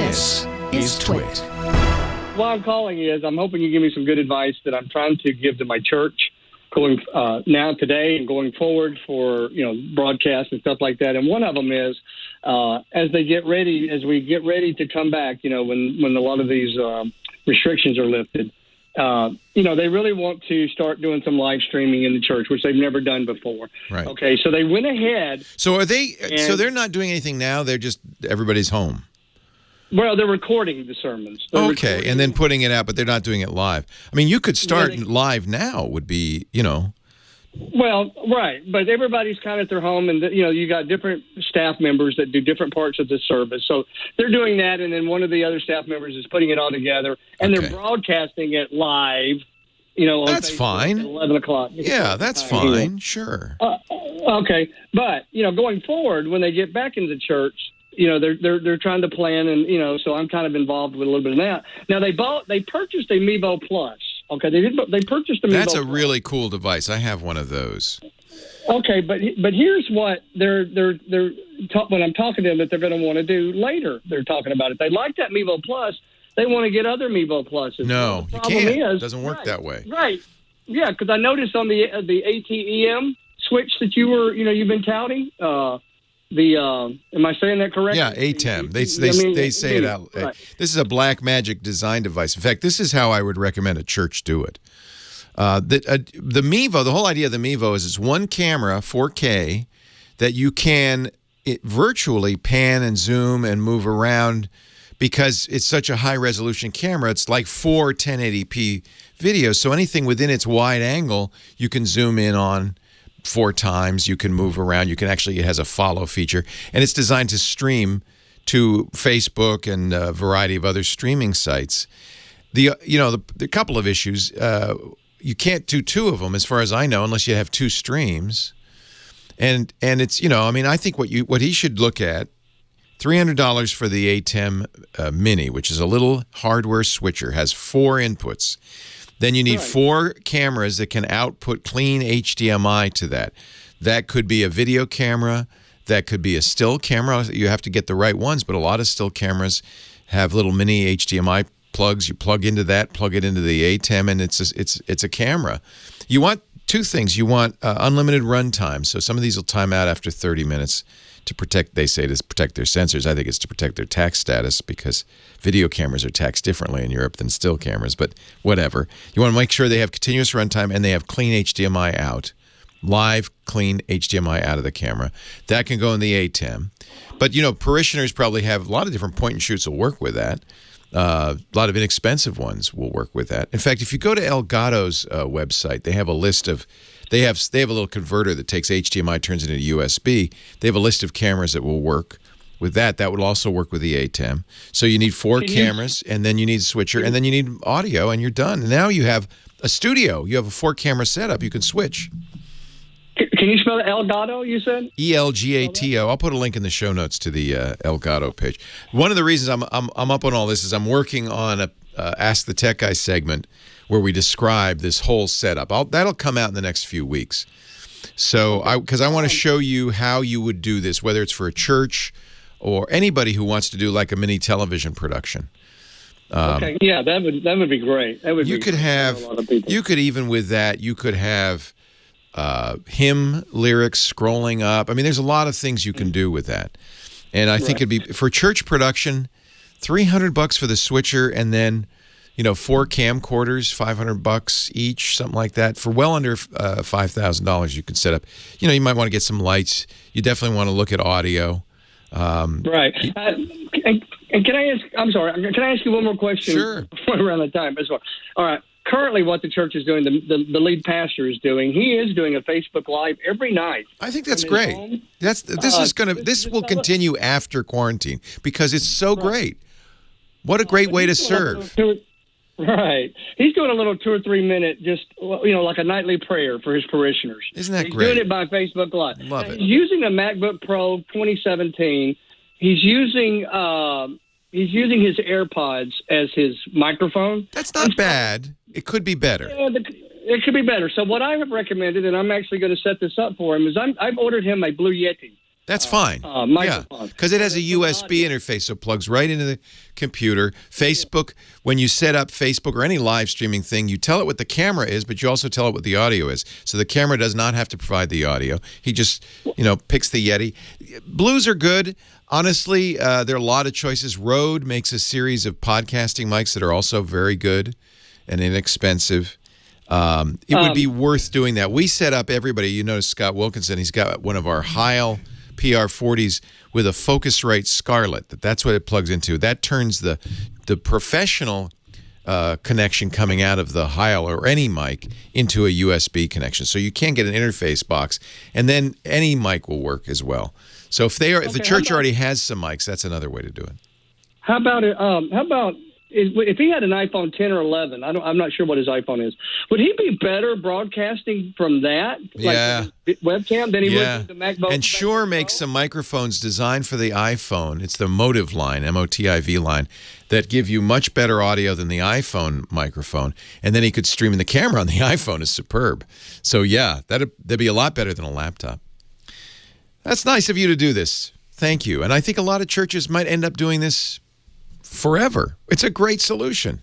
This is TWiT. Why I'm calling is I'm hoping you give me some good advice that I'm trying to give to my church going now today and going forward for broadcasts and stuff like that. And one of them is as we get ready to come back, when a lot of these restrictions are lifted. They really want to start doing some live streaming in the church, which they've never done before. Right. Okay, so they went ahead. So are they? So they're not doing anything now. They're just everybody's home. Well, they're recording the sermons. Okay, and then putting it out, but they're not doing it live. I mean, you could start live now. Would be, Well, right, but everybody's kind of at their home, and you got different staff members that do different parts of the service. So they're doing that, and then one of the other staff members is putting it all together, and they're broadcasting it live. On that's Facebook fine. at 11 o'clock. Yeah, that's fine. Sure. Okay, but going forward, when they get back into the church, they're trying to plan, and so I'm kind of involved with a little bit of that. Now they purchased a Mevo Plus. Okay, they purchased a Mevo That's a Plus. really cool device. I have one of those. Okay, but here's what when I'm talking to them that they're going to want to do later. They're talking about it. They like that Mevo Plus. They want to get other Mevo Pluses. No, you can't. It doesn't work that way. Right. Yeah, because I noticed on the ATEM switch that you've been touting. Am I saying that correctly? Yeah, ATEM. They say it out. Right. This is a black magic design device. In fact, this is how I would recommend a church do it. The Mevo, the whole idea of the Mevo is it's one camera, 4K, that you can virtually pan and zoom and move around because it's such a high-resolution camera. It's like 4 1080p videos, so anything within its wide angle you can zoom in on 4 times. You can move around. It has a follow feature, and it's designed to stream to Facebook and a variety of other streaming sites. The couple of issues, you can't do 2 of them, as far as I know, unless you have 2 streams. And it's I think what he should look at, $300 for the ATEM Mini, which is a little hardware switcher, has 4 inputs. Then you need 4 cameras that can output clean HDMI to that. That could be a video camera. That could be a still camera. You have to get the right ones, but a lot of still cameras have little mini HDMI plugs. You plug into that, plug it into the ATEM, and it's a camera. You want 2 things. You want unlimited run time. So some of these will time out after 30 minutes to protect, they say, to protect their sensors. I think it's to protect their tax status because video cameras are taxed differently in Europe than still cameras, but whatever. You want to make sure they have continuous runtime and they have clean HDMI out, live clean HDMI out of the camera. That can go in the ATEM. But, parishioners probably have a lot of different point-and-shoots will work with that. A lot of inexpensive ones will work with that. In fact, if you go to Elgato's website, they have a list of They have a little converter that takes HDMI, turns it into USB. They have a list of cameras that will work with that. That would also work with the ATEM. So you need 4 cameras, and then you need a switcher, and then you need audio, and you're done. And now you have a studio. You have a 4-camera setup. You can switch. Can you spell Elgato, you said? ELGATO. I'll put a link in the show notes to the Elgato page. One of the reasons I'm up on all this is I'm working on a Ask the Tech Guy segment where we describe this whole setup. That'll come out in the next few weeks. So, because I want to show you how you would do this, whether it's for a church or anybody who wants to do like a mini television production. Okay, yeah, that would be great. That would you could have, you could even with that, you could have hymn lyrics scrolling up. I mean, there's a lot of things you can do with that. And I think it'd be, for church production, $300 for the switcher, and then 4 camcorders, $500 each, something like that. For well under $5,000, you can set up. You might want to get some lights. You definitely want to look at audio. Right. And can I ask? I'm sorry. Can I ask you one more question? Sure. Before we're out of time as well. All right. Currently, what the church is doing, the lead pastor is doing, he is doing a Facebook Live every night. I think that's great. This will continue after quarantine because it's so great. What a great way to serve. Right. He's doing a little 2 or 3 minute, just, like a nightly prayer for his parishioners. Isn't that great? great? He's doing it by Facebook Live. Love it. He's using a MacBook Pro 2017. He's using his AirPods as his microphone. That's not bad. It could be better. It could be better. So what I have recommended, and I'm actually going to set this up for him, is I've ordered him a Blue Yeti. That's fine. Microphone. Because it has a USB interface, so it plugs right into the computer. Facebook, when you set up Facebook or any live streaming thing, you tell it what the camera is, but you also tell it what the audio is. So the camera does not have to provide the audio. He just, picks the Yeti. Blues are good. Honestly, there are a lot of choices. Rode makes a series of podcasting mics that are also very good and inexpensive. It would be worth doing that. We set up everybody. You notice Scott Wilkinson, he's got one of our Heil PR40s with a Focusrite Scarlett. That's what it plugs into. That turns the professional connection coming out of the Heil or any mic into a USB connection. So you can get an interface box, and then any mic will work as well. So if the church already has some mics, that's another way to do it. How about if he had an iPhone 10 or 11, I'm not sure what his iPhone is, would he be better broadcasting from that, webcam, than he would with the MacBook? And Shure makes some microphones designed for the iPhone. It's the Motiv line, M-O-T-I-V line, that give you much better audio than the iPhone microphone. And then he could stream, and the camera on the iPhone is superb. So, yeah, that'd be a lot better than a laptop. That's nice of you to do this. Thank you. And I think a lot of churches might end up doing this forever. It's a great solution.